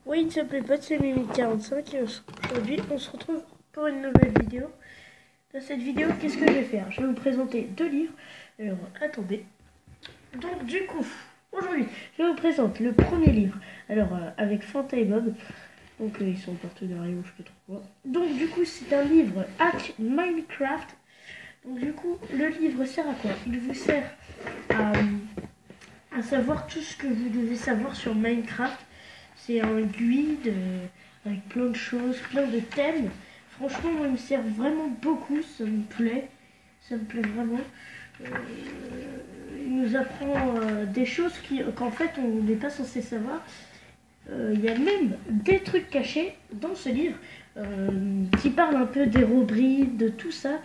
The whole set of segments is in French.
Oui, s'il te plaît, pote, c'est Mimi45 et aujourd'hui on se retrouve pour une nouvelle vidéo. Dans cette vidéo, qu'est-ce que je vais faire? Je vais vous présenter deux livres. Alors, attendez. Donc, du coup, aujourd'hui, je vous présente le premier livre. Alors, avec Fanta et Bob. Donc, ils sont en partenariat ou je sais pas trop quoi. Donc, du coup, c'est un livre Hack Minecraft. Donc, du coup, le livre sert à quoi? Il vous sert à savoir tout ce que vous devez savoir sur Minecraft. C'est un guide avec plein de choses, plein de thèmes. Franchement, moi, il me sert vraiment beaucoup, ça me plaît. Ça me plaît vraiment. Il nous apprend des choses qu'en fait, on n'est pas censé savoir. Il y a même des trucs cachés dans ce livre qui parlent un peu des hérobrides, de tout ça.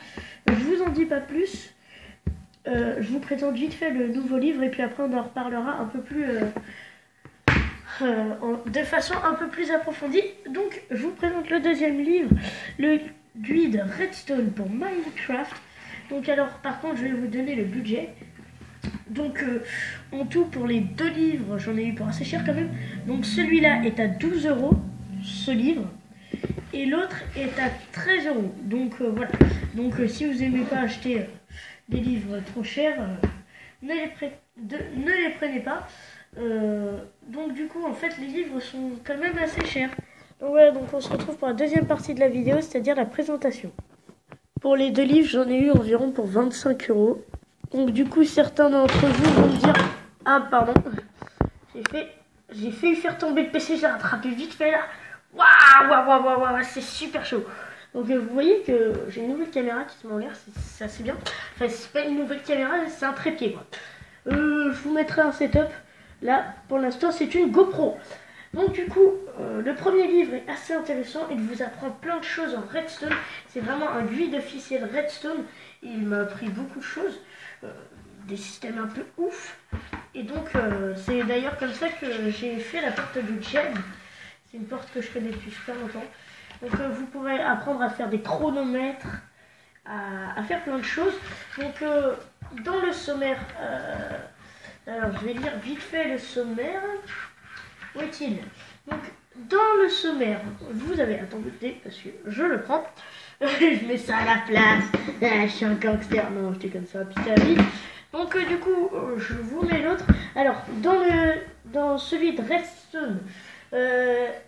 Je vous en dis pas plus. Je vous présente vite fait le nouveau livre et puis après on en reparlera un peu plus de façon un peu plus approfondie. Donc je vous présente le deuxième livre, le guide Redstone pour Minecraft. Donc alors par contre je vais vous donner le budget. Donc en tout pour les deux livres j'en ai eu pour assez cher quand même. Donc celui-là est à 12 € ce livre et l'autre est à 13 €. Donc voilà. Donc si vous n'aimez pas acheter des livres trop chers, ne les prenez pas. Donc du coup en fait les livres sont quand même assez chers. Donc voilà, donc on se retrouve pour la deuxième partie de la vidéo, c'est-à-dire la présentation. Pour les deux livres j'en ai eu environ pour 25 €. Donc du coup certains d'entre vous vont me dire ah pardon, j'ai fait faire tomber le PC, j'ai rattrapé vite fait là. Waouh, c'est super chaud. Donc vous voyez que j'ai une nouvelle caméra qui se met en l'air, c'est assez bien. Enfin c'est pas une nouvelle caméra, c'est un trépied quoi. Je vous mettrai un setup. Là pour l'instant c'est une GoPro. Donc du coup le premier livre est assez intéressant, il vous apprend plein de choses en Redstone. C'est vraiment un guide officiel Redstone. Il m'a appris beaucoup de choses, des systèmes un peu ouf. Et donc c'est d'ailleurs comme ça que j'ai fait la porte du Gem. C'est une porte que je connais depuis super longtemps. Donc vous pourrez apprendre à faire des chronomètres, à faire plein de choses. Donc dans le sommaire, alors je vais lire vite fait le sommaire. Où est-il? Donc dans le sommaire, vous avez, attendez parce que je le prends. Je mets ça à la place. Je suis un gangster, non j'étais comme ça, putain vie. Donc du coup je vous mets l'autre. Alors dans celui de Redstone,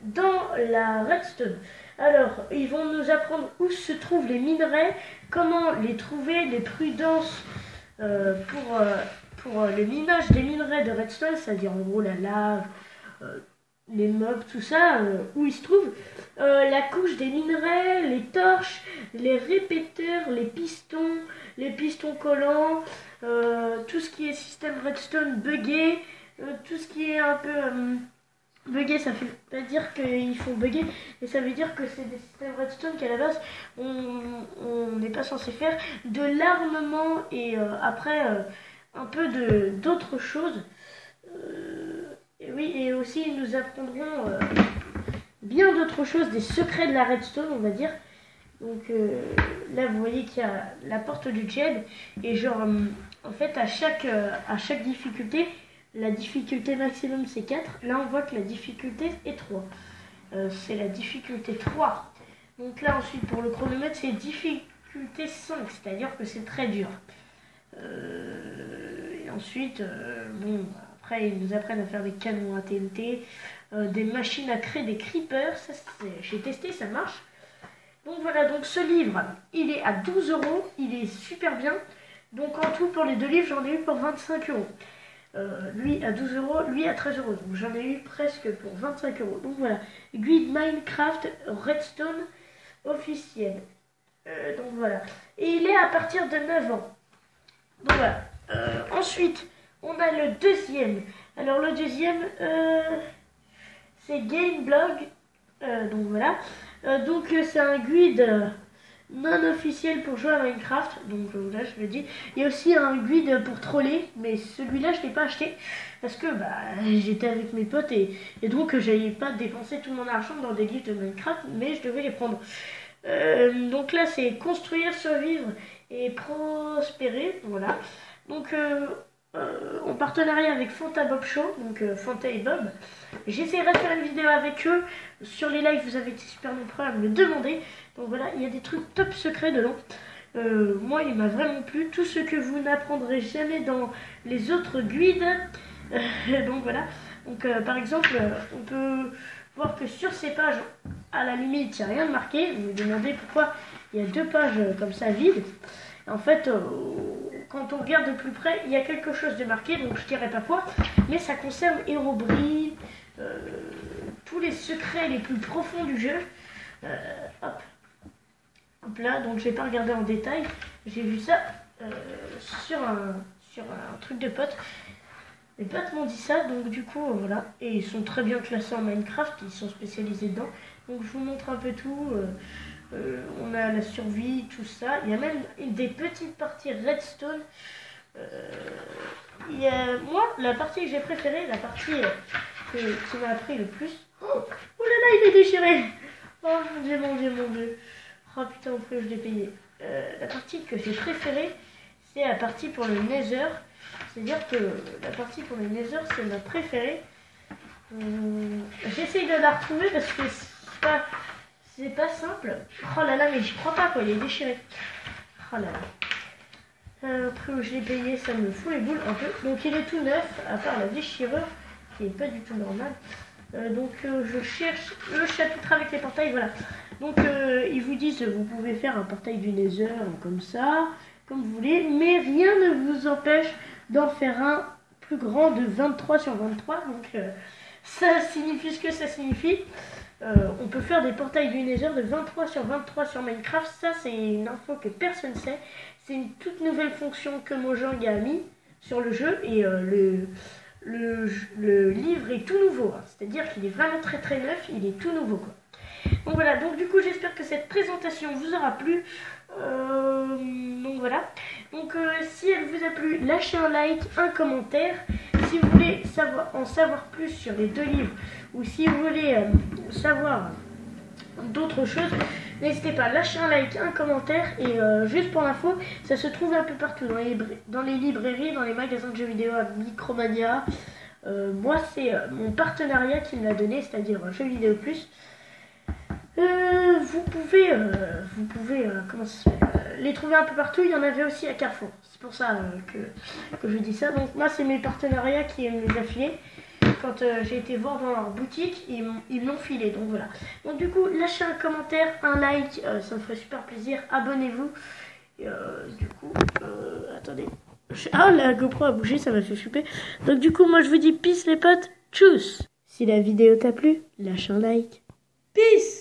dans la Redstone, alors ils vont nous apprendre où se trouvent les minerais, comment les trouver, les prudences pour le minage des minerais de Redstone, c'est-à-dire en gros la lave, les mobs, tout ça, où ils se trouvent, la couche des minerais, les torches, les répéteurs, les pistons collants, tout ce qui est système Redstone buggé, tout ce qui est un peu bugger, ça fait pas dire qu'il faut bugger, mais ça veut dire que c'est des systèmes Redstone qu'à la base on n'est pas censé faire, de l'armement et après un peu d'autres choses. Et oui, et aussi ils nous apprendront bien d'autres choses, des secrets de la Redstone, on va dire. Donc là vous voyez qu'il y a la porte du Jed et genre en fait à chaque difficulté, la difficulté maximum c'est 4. Là on voit que la difficulté est 3. C'est la difficulté 3. Donc là ensuite pour le chronomètre c'est difficulté 5, c'est-à-dire que c'est très dur. Et ensuite, bon, après ils nous apprennent à faire des canons à TNT, des machines à créer des creepers, ça j'ai testé, ça marche. Donc voilà, donc ce livre, il est à 12 €, il est super bien. Donc en tout pour les deux livres, j'en ai eu pour 25 €. Lui à 12 €, lui à 13 €. Donc j'en ai eu presque pour 25 €. Donc voilà, guide Minecraft Redstone officiel. Donc voilà. Et il est à partir de 9 ans. Donc voilà. Ensuite, on a le deuxième. Alors le deuxième, c'est Gameblog. Donc voilà. Donc c'est un guide non officiel pour jouer à Minecraft. Donc là je le dis. Il y a aussi un guide pour troller, mais celui-là je l'ai pas acheté parce que j'étais avec mes potes et donc j'allais pas dépenser tout mon argent dans des guides de Minecraft, mais je devais les prendre. Donc là c'est construire, survivre et prospérer. Voilà. Donc en partenariat avec Fanta Bob Show, donc Fanta et Bob. J'essaierai de faire une vidéo avec eux. Sur les lives, vous avez été super nombreux à me le demander. Donc voilà, il y a des trucs top secrets dedans. Moi, il m'a vraiment plu. Tout ce que vous n'apprendrez jamais dans les autres guides. Donc voilà. Donc par exemple, on peut voir que sur ces pages, à la limite, il n'y a rien de marqué. Vous me demandez pourquoi il y a 2 pages comme ça vides. En fait, quand on regarde de plus près, il y a quelque chose de marqué, donc je ne dirais pas quoi, mais ça concerne Herobrine, tous les secrets les plus profonds du jeu. Hop là, donc je vais pas regarder en détail, j'ai vu ça sur un truc de potes. Les potes m'ont dit ça, donc du coup voilà, et ils sont très bien classés en Minecraft, ils sont spécialisés dedans, donc je vous montre un peu tout. On a la survie, tout ça. Il y a même des petites parties redstone. Moi, la partie que j'ai préférée, la partie qui m'a appris le plus. Oh là là, il est déchiré. Oh mon dieu, mon dieu, mon dieu. Oh putain, pourquoi je l'ai payé. La partie que j'ai préférée, c'est la partie pour le Nether. C'est-à-dire que la partie pour le Nether, c'est ma préférée. J'essaye de la retrouver parce que c'est pas simple. Oh là là, mais j'y crois pas quoi, il est déchiré. Oh là là. Après où je l'ai payé, ça me fout les boules un peu. Donc il est tout neuf, à part la déchirure, qui est pas du tout normale. Donc je cherche le chapitre avec les portails, voilà. Donc ils vous disent, vous pouvez faire un portail du Nether comme ça, comme vous voulez, mais rien ne vous empêche d'en faire un plus grand de 23 sur 23. Donc ça signifie ce que ça signifie. On peut faire des portails du Nether de 23 sur 23 sur Minecraft. Ça, c'est une info que personne ne sait. C'est une toute nouvelle fonction que Mojang a mis sur le jeu. Et le livre est tout nouveau. Hein. C'est-à-dire qu'il est vraiment très très neuf. Il est tout nouveau, quoi. Donc voilà. Donc du coup, j'espère que cette présentation vous aura plu. Donc voilà. Donc si elle vous a plu, lâchez un like, un commentaire. Si vous voulez en savoir plus sur les 2 livres, ou si vous voulez savoir d'autres choses, n'hésitez pas à lâcher un like, un commentaire. Et juste pour l'info, ça se trouve un peu partout, dans les librairies, dans les magasins de jeux vidéo, à Micromania. Moi, c'est mon partenariat qui me l'a donné, c'est-à-dire Jeux Vidéo Plus. Vous pouvez les trouver un peu partout. Il y en avait aussi à Carrefour. C'est pour ça que je dis ça. Donc moi, c'est mes partenariats qui me les a filés. Quand j'ai été voir dans leur boutique, ils me l'ont filé. Donc voilà. Donc du coup, lâchez un commentaire, un like, ça me ferait super plaisir. Abonnez-vous. Du coup, attendez. Ah, la GoPro a bougé, ça m'a fait flipper. Donc du coup, moi je vous dis peace les potes, tchuss. Si la vidéo t'a plu, lâche un like. Peace.